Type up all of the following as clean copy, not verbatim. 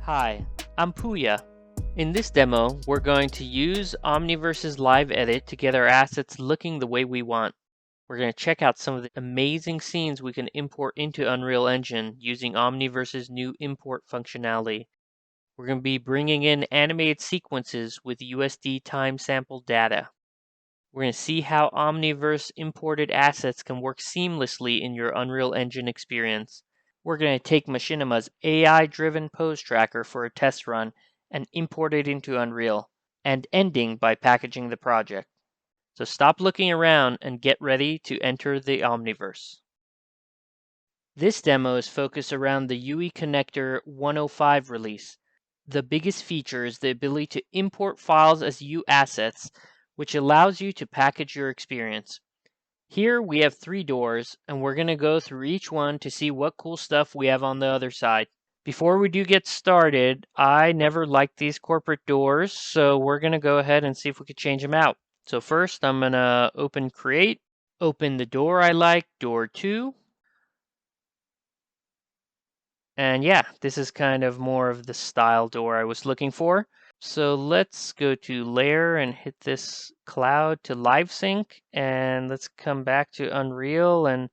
Hi, I'm Puya. In this demo, we're going to use Omniverse's Live Edit to get our assets looking the way we want. We're going to check out some of the amazing scenes we can import into Unreal Engine using Omniverse's new import functionality. We're going to be bringing in animated sequences with USD time sample data. We're going to see how Omniverse imported assets can work seamlessly in your Unreal Engine experience. We're going to take Machinima's AI-driven pose tracker for a test run and import it into Unreal, and ending by packaging the project. So stop looking around and get ready to enter the Omniverse. This demo is focused around the UE Connector 105 release. The biggest feature is the ability to import files as U assets, which allows you to package your experience. Here we have 3 doors, and we're going to go through each one to see what cool stuff we have on the other side. Before we do get started, I never liked these corporate doors, so we're going to go ahead and see if we could change them out. So first I'm going to open Create, open the door I like, door 2. And yeah, this is kind of more of the style door I was looking for. So let's go to Layer and hit this cloud to live sync, and let's come back to Unreal, and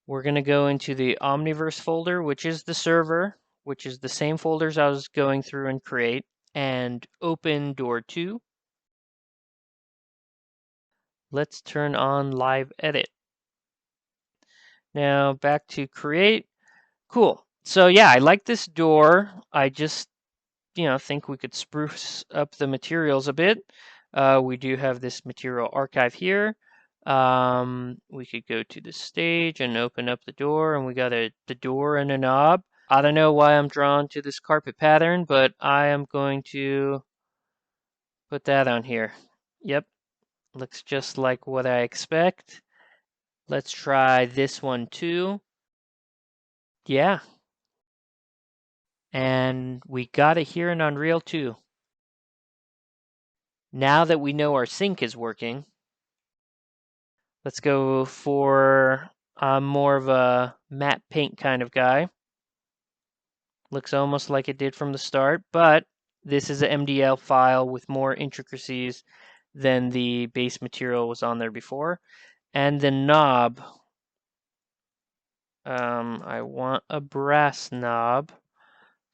we're going to go into the Omniverse folder, which is the server, which is the same folders I was going through and create, and open door 2. Let's turn on live edit. Now back to create. Cool. So yeah, I like this door. I just think we could spruce up the materials a bit. We do have this material archive here. We could go to the stage and open up the door, and we got the door and a knob. I don't know why I'm drawn to this carpet pattern, but I am going to put that on here. Yep, looks just like what I expect. Let's try this one too. Yeah. And we got it here in Unreal too. Now that we know our sync is working, let's go for more of a matte paint kind of guy. Looks almost like it did from the start, but this is an MDL file with more intricacies than the base material was on there before. And the knob, I want a brass knob,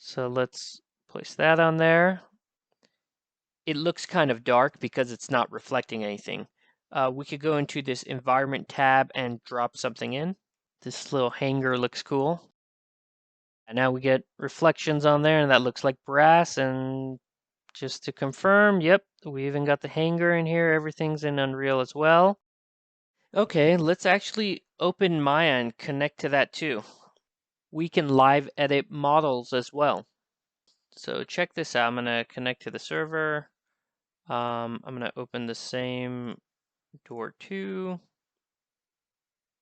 so let's place that on there. It looks kind of dark because it's not reflecting anything. We could go into this environment tab and drop something in. This little hanger looks cool. And now we get reflections on there, and that looks like brass. And just to confirm, yep, we even got the hanger in here. Everything's in Unreal as well. Okay, let's actually open Maya and connect to that too. We can live edit models as well. So check this out. I'm going to connect to the server. I'm going to open the same door 2.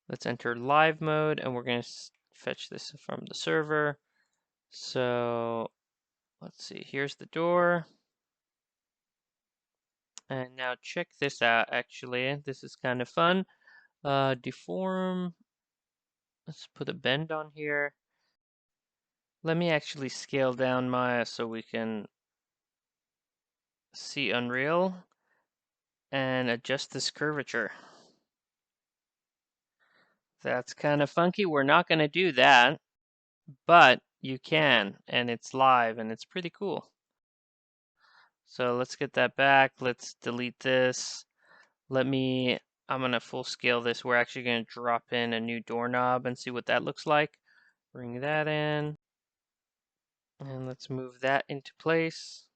Let's enter live mode, and we're going to fetch this from the server. So let's see, here's the door. And now check this out, actually. This is kind of fun. Deform. Let's put a bend on here. Let me actually scale down Maya so we can see Unreal and adjust this curvature. That's kind of funky. We're not going to do that, but you can, and it's live, and it's pretty cool. So let's get that back. Let's delete this. I'm going to full scale this. We're actually going to drop in a new doorknob and see what that looks like. Bring that in. And let's move that into place.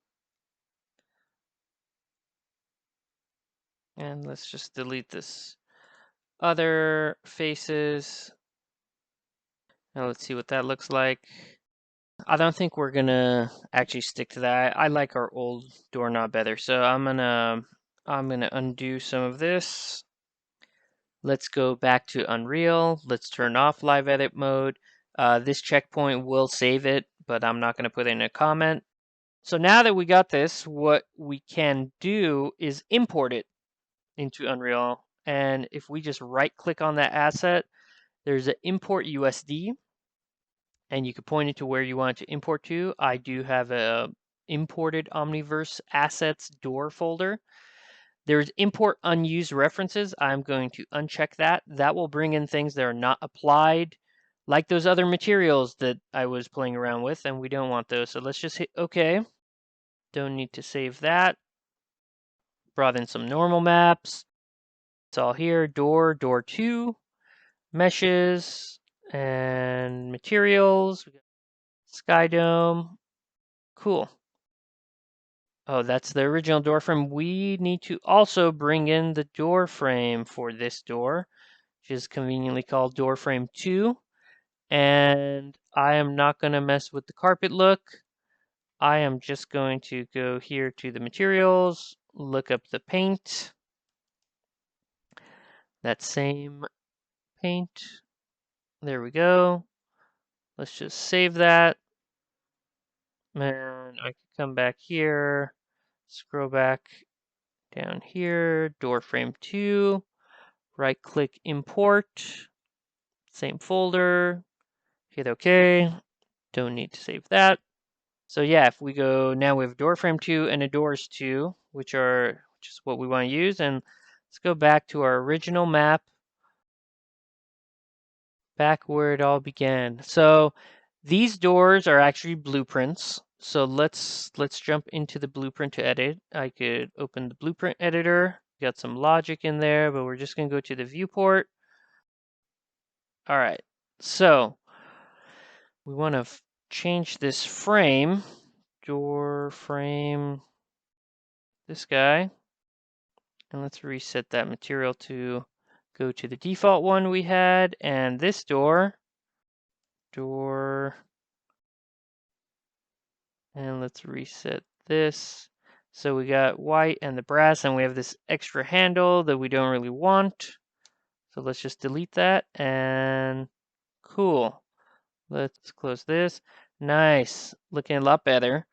And let's just delete this other faces. Now let's see what that looks like. I don't think we're gonna actually stick to that. I like our old doorknob better. So I'm gonna undo some of this. Let's go back to Unreal. Let's turn off live edit mode. This checkpoint will save it, but I'm not gonna put in a comment. So now that we got this, what we can do is import it into Unreal. And if we just right click on that asset, there's an import USD. and you can point it to where you want it to import to. I do have a imported Omniverse assets door folder. There's import unused references. I'm going to uncheck that. That will bring in things that are not applied, like those other materials that I was playing around with, and we don't want those. So let's just hit OK. Don't need to save that. Brought in some normal maps. It's all here. Door 2, meshes, and materials. Sky dome. Cool. Oh, that's the original door frame. We need to also bring in the door frame for this door, which is conveniently called door frame 2. And I am not going to mess with the carpet look. I am just going to go here to the materials, look up the paint. That same paint. There we go. Let's just save that. And I can come back here, scroll back down here, door frame 2, right click import, same folder, hit OK. Don't need to save that. So yeah, if we go now, we have door frame 2 and a doors 2, which is what we want to use. And let's go back to our original map, back where it all began. So these doors are actually blueprints. So let's jump into the blueprint to edit. I could open the blueprint editor. Got some logic in there, but we're just going to go to the viewport. All right. So we want to change this frame, door frame, this guy. And let's reset that material to go to the default one we had. And this door, and let's reset this. So we got white and the brass, and we have this extra handle that we don't really want. So let's just delete that, and cool. Let's close this. Nice, looking a lot better.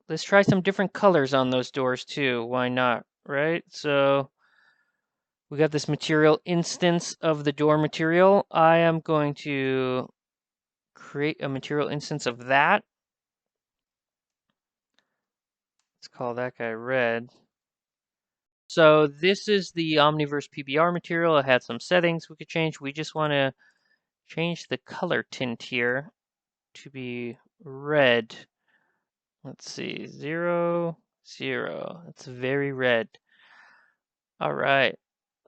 Let's try some different colors on those doors too. Why not, right? So we got this material instance of the door material. I am going to create a material instance of that. Let's call that guy red. So this is the Omniverse PBR material. It had some settings we could change. We just want to change the color tint here to be red. Let's see, 0, 0. It's very red. All right,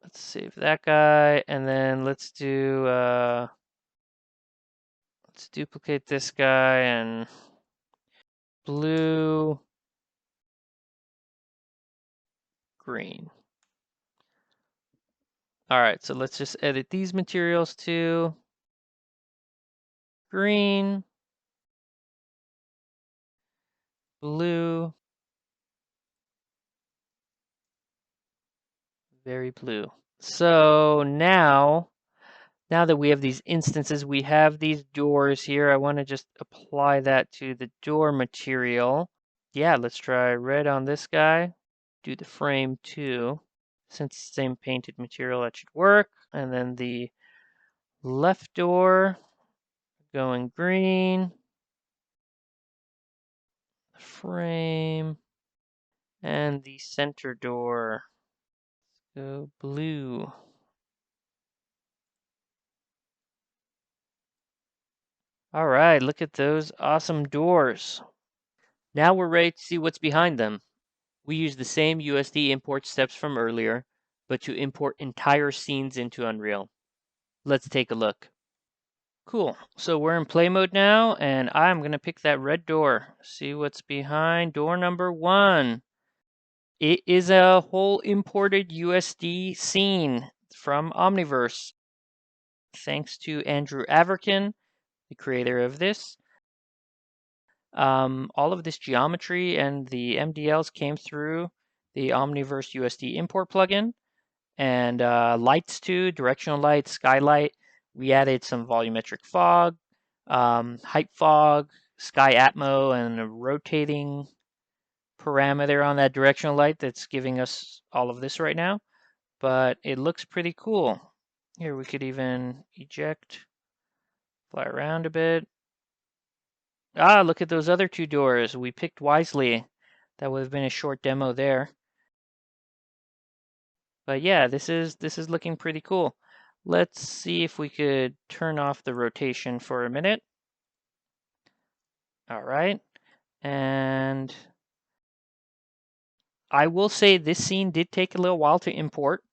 let's save that guy, and then let's duplicate this guy and blue, green. All right, so let's just edit these materials to green, blue, very blue. So now that we have these instances, we have these doors here. I want to just apply that to the door material. Yeah, let's try red on this guy. Do the frame too. Since it's the same painted material, that should work. And then the left door going green. The frame. And the center door go blue. All right, look at those awesome doors. Now we're ready to see what's behind them. We use the same USD import steps from earlier, but to import entire scenes into Unreal. Let's take a look. Cool, so we're in play mode now, and I'm gonna pick that red door. See what's behind door number 1. It is a whole imported USD scene from Omniverse. Thanks to Andrew Averkin, the creator of this. All of this geometry and the MDLs came through the Omniverse USD import plugin, and lights too, directional light, skylight. We added some volumetric fog, height fog, sky atmo, and a rotating parameter on that directional light that's giving us all of this right now. But it looks pretty cool. Here we could even eject Fly around a bit. Ah, look at those other two doors. We picked wisely. That would have been a short demo there. But yeah, this is looking pretty cool. Let's see if we could turn off the rotation for a minute. All right. And I will say this scene did take a little while to import.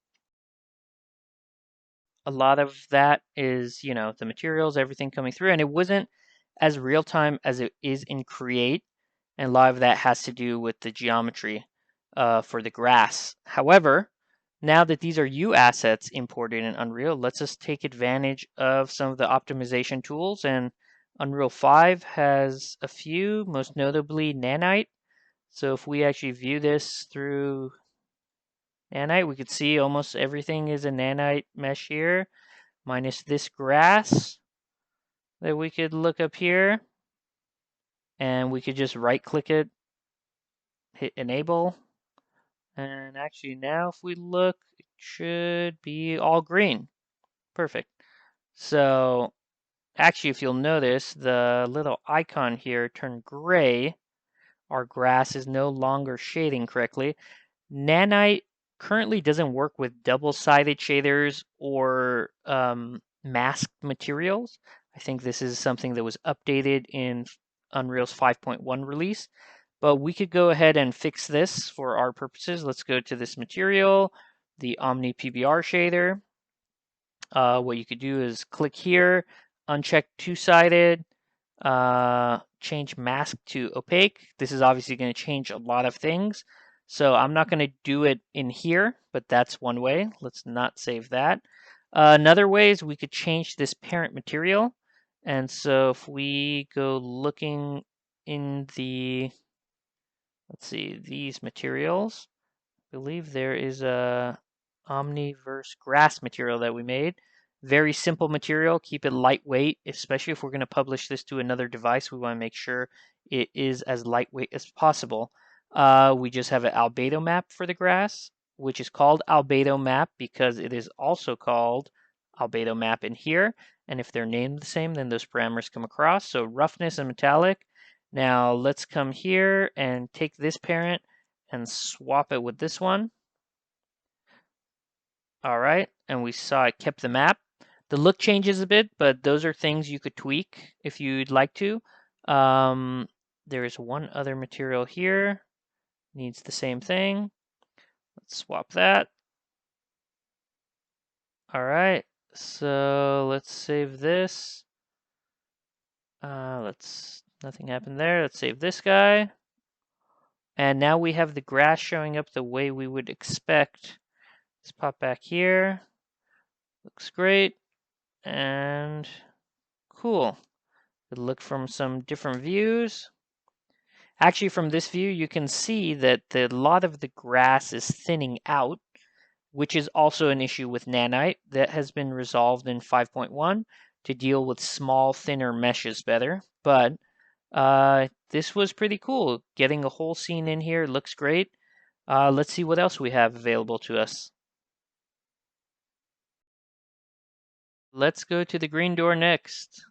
A lot of that is, the materials, everything coming through, and it wasn't as real time as it is in Create. And a lot of that has to do with the geometry for the grass. However, now that these are U assets imported in Unreal, let's just take advantage of some of the optimization tools. And Unreal 5 has a few, most notably Nanite. So if we actually view this through Nanite, we could see almost everything is a Nanite mesh here, minus this grass that we could look up here. And we could just right click it, hit enable. And actually now if we look, it should be all green. Perfect. So actually, if you'll notice, the little icon here turned gray. Our grass is no longer shading correctly. Nanite currently doesn't work with double-sided shaders or masked materials. I think this is something that was updated in Unreal's 5.1 release. But we could go ahead and fix this for our purposes. Let's go to this material, the Omni PBR shader. What you could do is click here, uncheck two-sided, change mask to opaque. This is obviously going to change a lot of things. So I'm not going to do it in here, but that's one way. Let's not save that. Another way is we could change this parent material. And so if we go looking in the, let's see, these materials, I believe there is a Omniverse grass material that we made. Very simple material. Keep it lightweight, especially if we're going to publish this to another device. We want to make sure it is as lightweight as possible. We just have an albedo map for the grass, which is called albedo map because it is also called albedo map in here. And if they're named the same, then those parameters come across. So roughness and metallic. Now let's come here and take this parent and swap it with this one. All right, and we saw it kept the map. The look changes a bit, but those are things you could tweak if you'd like to. There is one other material here, needs the same thing. Let's swap that. All right, so let's save this. Nothing happened there. Let's save this guy. And now we have the grass showing up the way we would expect. Let's pop back here. Looks great. And cool. Look from some different views. Actually, from this view, you can see that a lot of the grass is thinning out, which is also an issue with Nanite that has been resolved in 5.1 to deal with small, thinner meshes better. But this was pretty cool. Getting a whole scene in here looks great. Let's see what else we have available to us. Let's go to the green door next.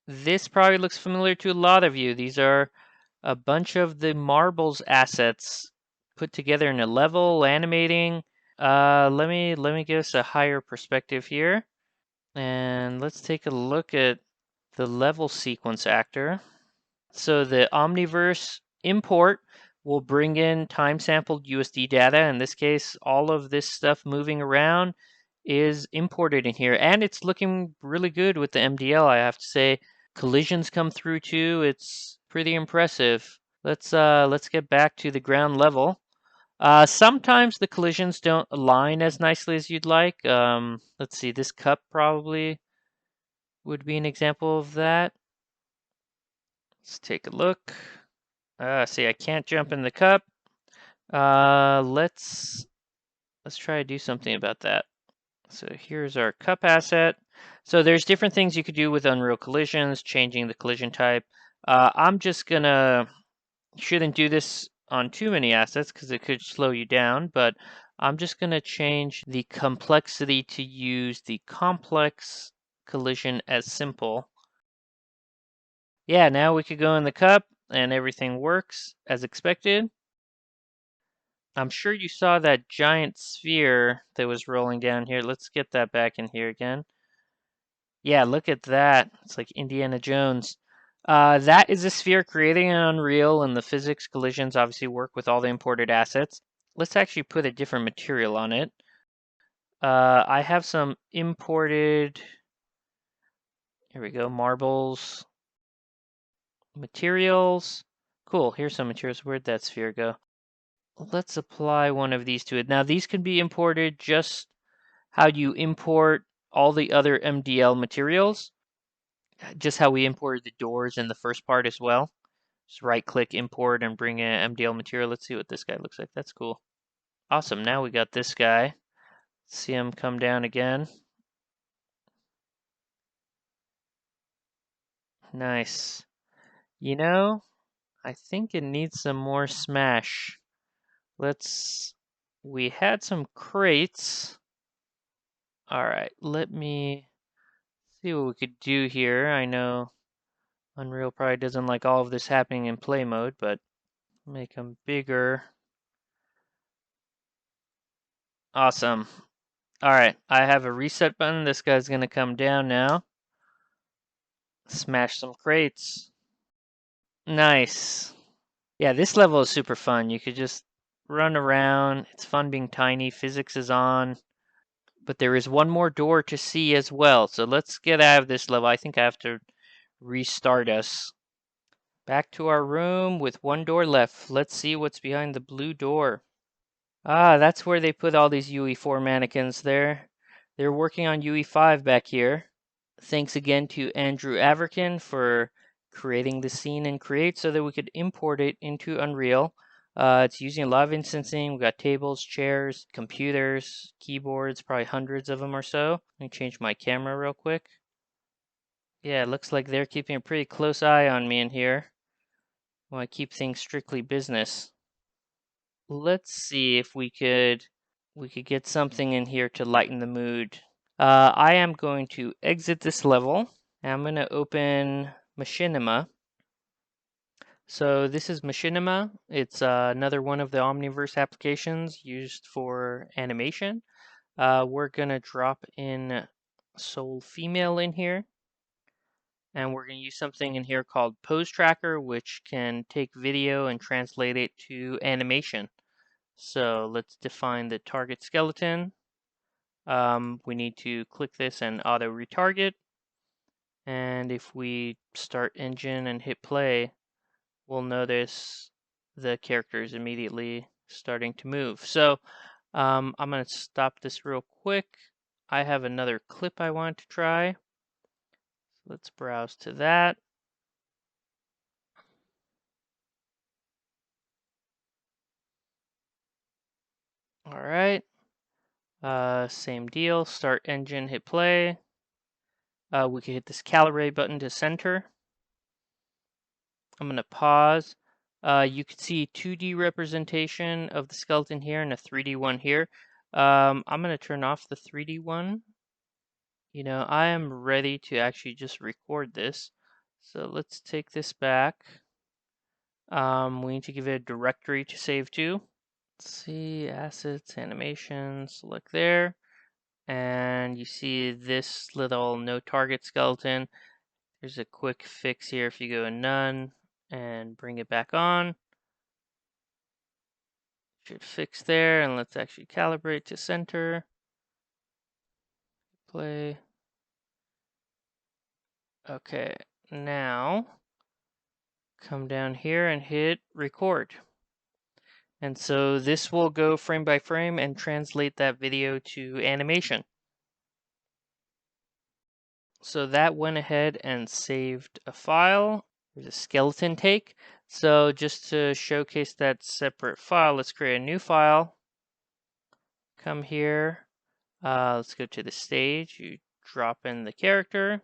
This probably looks familiar to a lot of you. These are a bunch of the marbles assets put together in a level, animating. Let me give us a higher perspective here. And let's take a look at the level sequence actor. So the Omniverse import will bring in time-sampled USD data. In this case, all of this stuff moving around is imported in here. And it's looking really good with the MDL, I have to say. Collisions come through too. It's pretty impressive. Let's get back to the ground level. Sometimes the collisions don't align as nicely as you'd like. Let's see, this cup probably would be an example of that. Let's take a look. See, I can't jump in the cup. Let's try to do something about that. So here's our cup asset. So there's different things you could do with Unreal Collisions, changing the collision type. I'm just gonna, shouldn't do this on too many assets because it could slow you down, but I'm just gonna change the complexity to use the complex collision as simple. Yeah, now we could go in the cup and everything works as expected. I'm sure you saw that giant sphere that was rolling down here. Let's get that back in here again. Yeah, look at that. It's like Indiana Jones. That is a sphere created in Unreal, and the physics collisions obviously work with all the imported assets. Let's actually put a different material on it. I have some imported, here we go, marbles, materials. Cool, here's some materials. Where'd that sphere go? Let's apply one of these to it. Now, these can be imported just how you import all the other MDL materials, just how we imported the doors in the first part as well. Just right click import and bring an MDL material. Let's see what this guy looks like. That's cool. Awesome. Now we got this guy. See him come down again. Nice. You know, I think it needs some more smash. We had some crates. All right, let me see what we could do here. I know Unreal probably doesn't like all of this happening in play mode, but make them bigger. Awesome. All right, I have a reset button. This guy's going to come down now. Smash some crates. Nice. Yeah, this level is super fun. You could just run around. It's fun being tiny. Physics is on. But there is one more door to see as well. So let's get out of this level. I think I have to restart us. Back to our room with one door left. Let's see what's behind the blue door. Ah, that's where they put all these UE4 mannequins there. They're working on UE5 back here. Thanks again to Andrew Averkin for creating the scene in Create so that we could import it into Unreal. It's using a lot of instancing. We've got tables, chairs, computers, keyboards, probably hundreds of them or so. Let me change my camera real quick. Yeah, it looks like they're keeping a pretty close eye on me in here. I keep things strictly business. Let's see if we could get something in here to lighten the mood. I am going to exit this level. I'm going to open Machinima. So this is Machinima. It's another one of the Omniverse applications used for animation. We're going to drop in Soul Female in here. And we're going to use something in here called Pose Tracker, which can take video and translate it to animation. So let's define the target skeleton. We need to click this and auto retarget. And if we start engine and hit play, we'll notice the character is immediately starting to move. So I'm going to stop this real quick. I have another clip I want to try. Let's browse to that. All right. Same deal. Start engine, hit play. We can hit this calibrate button to center. I'm going to pause. You can see 2D representation of the skeleton here and a 3D one here. I'm going to turn off the 3D one. You know, I am ready to actually just record this. So let's take this back. We need to give it a directory to save to. Let's see, assets, animations, select there. And you see this little no target skeleton. There's a quick fix here if you go in none and bring it back on. Should fix there, and let's actually calibrate to center. Play. Okay, now come down here and hit record. And so this will go frame by frame and translate that video to animation. So that went ahead and saved a file. There's a skeleton take. So just to showcase that separate file, let's create a new file. Come here. Let's go to the stage. You drop in the character.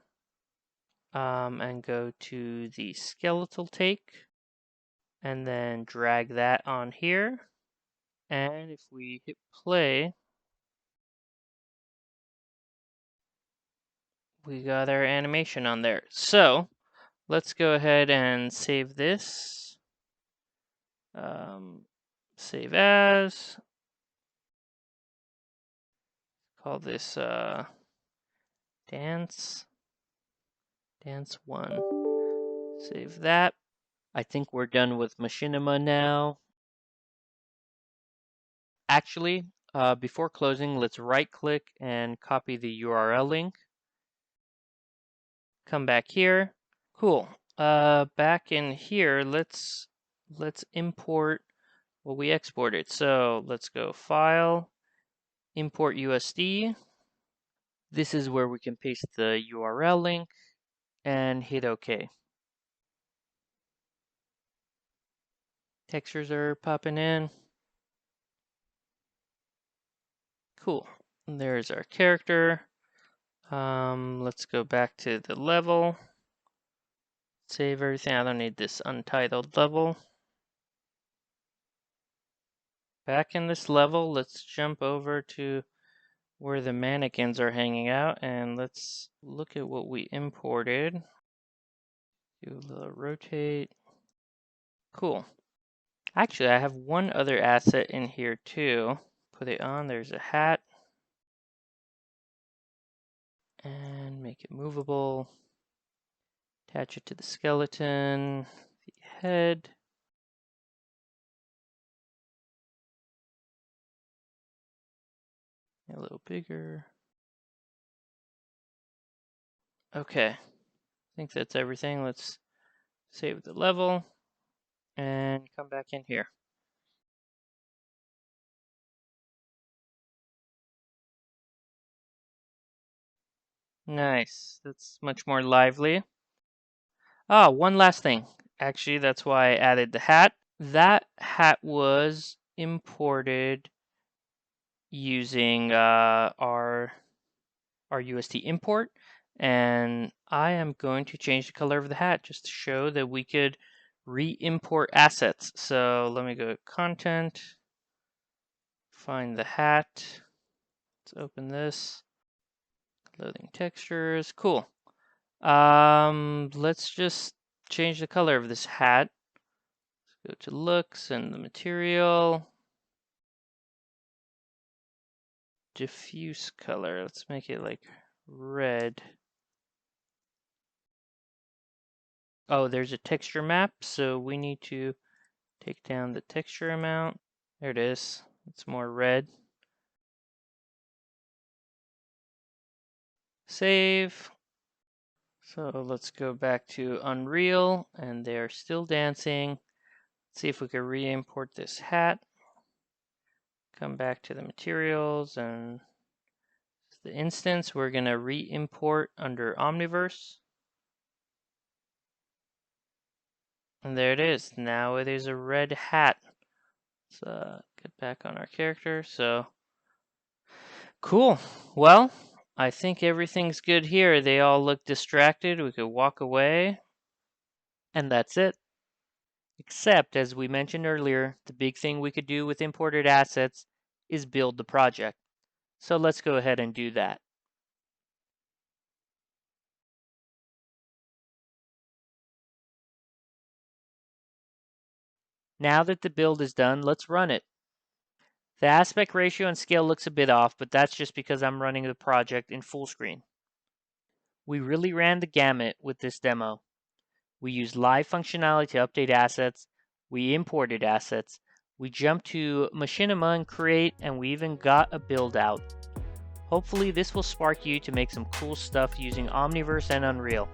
And go to the skeletal take. And then drag that on here. And if we hit play, we got our animation on there. So let's go ahead and save this. Save as. Call this dance 1. Save that. I think we're done with Machinima now. Actually, before closing, let's right click and copy the URL link. Come back here. Cool. Back in here, let's import what we exported. So let's go File, Import USD. This is where we can paste the URL link and hit OK. Textures are popping in. Cool. There's our character. Let's go back to the level. Save everything. I don't need this untitled level. Back in this level, let's jump over to where the mannequins are hanging out and let's look at what we imported. Do a little rotate. Cool. Actually, I have one other asset in here too. Put it on. There's a hat. And make it movable. Attach it to the skeleton, the head. A little bigger. Okay, I think that's everything. Let's save the level and come back in here. Nice, that's much more lively. Ah, one last thing. Actually, that's why I added the hat. That hat was imported using our USD import, and I am going to change the color of the hat just to show that we could re-import assets. So let me go to Content, find the hat. Let's open this. Loading textures. Cool. Let's just change the color of this hat. Let's go to looks and the material. Diffuse color. Let's make it like red. Oh, there's a texture map, so we need to take down the texture amount. There it is. It's more red. Save. So let's go back to Unreal, and they're still dancing. Let's see if we can re-import this hat. Come back to the materials and the instance. We're going to re-import under Omniverse. And there it is. Now it is a red hat. Let's get back on our character. So cool. Well, I think everything's good here. They all look distracted. We could walk away. And that's it. Except, as we mentioned earlier, the big thing we could do with imported assets is build the project. So let's go ahead and do that. Now that the build is done, let's run it. The aspect ratio and scale looks a bit off, but that's just because I'm running the project in full screen. We really ran the gamut with this demo. We used live functionality to update assets, we imported assets, we jumped to Machinima and Create, and we even got a build out. Hopefully this will spark you to make some cool stuff using Omniverse and Unreal.